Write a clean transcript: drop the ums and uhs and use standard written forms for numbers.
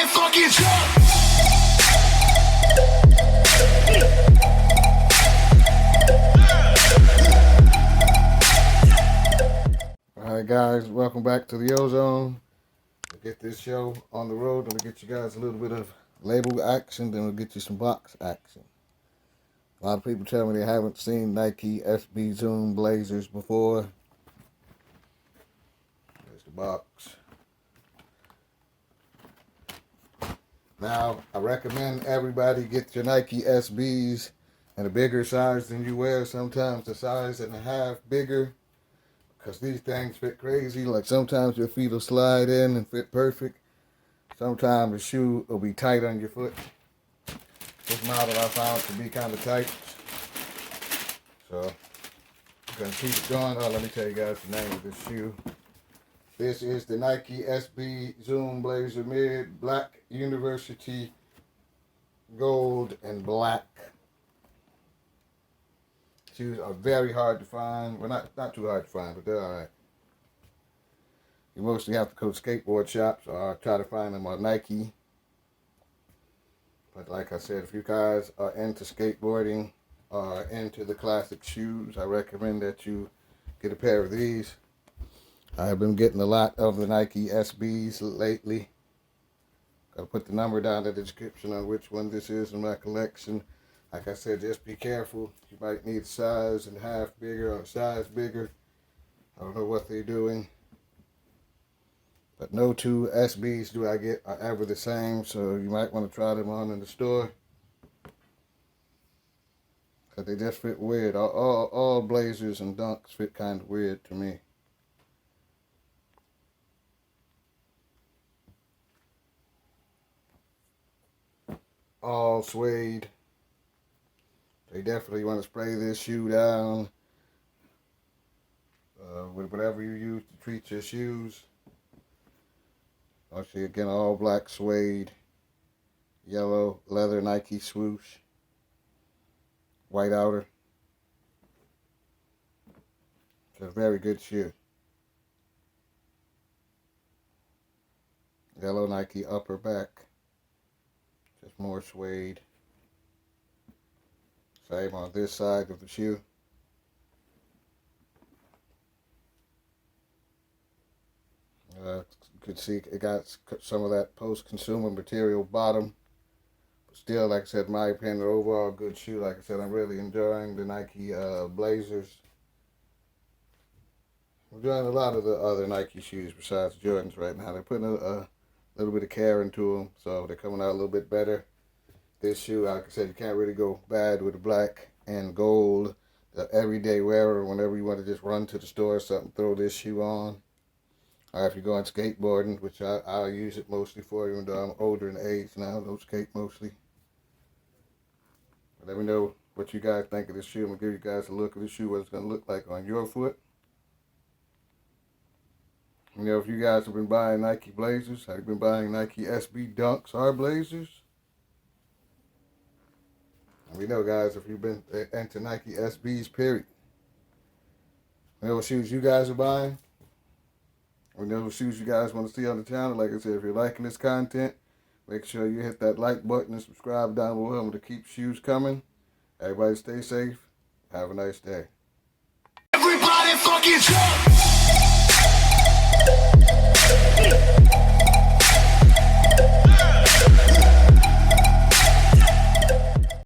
Everybody fucking jump! Alright guys, welcome back to the Ozone. We'll get this show on the road and we'll get you guys a little bit of label action, then we'll get you some box action. A lot of people tell me they haven't seen Nike SB Zoom Blazers before. There's the box. Now, I recommend everybody get your Nike SBs in a bigger size than you wear. Sometimes a size and a half bigger. Because these things fit crazy. Like sometimes your feet will slide in and fit perfect. Sometimes the shoe will be tight on your foot. This model I found to be kind of tight. So, I'm going to keep it going. Oh, let me tell you guys the name of this shoe. This is the Nike SB Zoom Blazer Mid Black University Gold and Black. Shoes are very hard to find. Well, not too hard to find, but they're alright. You mostly have to go to skateboard shops or try to find them on Nike. But like I said, if you guys are into skateboarding or into the classic shoes, I recommend that you get a pair of these. I've been getting a lot of the Nike SBs lately. I'll put the number down in the description on which one this is in my collection. Like I said, just be careful. You might need a size and a half bigger or a size bigger. I don't know what they're doing. But no two SBs do I get are ever the same, so you might want to try them on in the store. Because they just fit weird. All Blazers and Dunks fit kind of weird to me. All suede. They definitely want to spray this shoe down with whatever you use to treat your shoes. Actually, again, all black suede, yellow leather Nike swoosh, white outer. It's a very good shoe. Yellow Nike upper back, just more suede. Same on this side of the shoe. You could see it got some of that post-consumer material bottom. But still, like I said, in my opinion, overall good shoe. Like I said, I'm really enjoying the Nike Blazers. I'm enjoying a lot of the other Nike shoes besides Jordans right now. They're putting a little bit of care into them, so they're coming out a little bit better. This shoe, like I said, you can't really go bad with the black and gold. The everyday wearer, whenever you want to just run to the store or something, throw this shoe on. Or if you're going skateboarding, which I'll use it mostly for, even though I'm older in age now, I don't skate mostly. But let me know what you guys think of this shoe. I'm going to give you guys a look at the shoe, what it's going to look like on your foot. You know, if you guys have been buying Nike Blazers, have you been buying Nike SB Dunks or Blazers? We know, guys, if you've been into Nike SBs, period. We know what shoes you guys are buying. We know what shoes you guys want to see on the channel. Like I said, if you're liking this content, make sure you hit that like button and subscribe down below to keep shoes coming. Everybody stay safe. Have a nice day. Everybody fucking jump!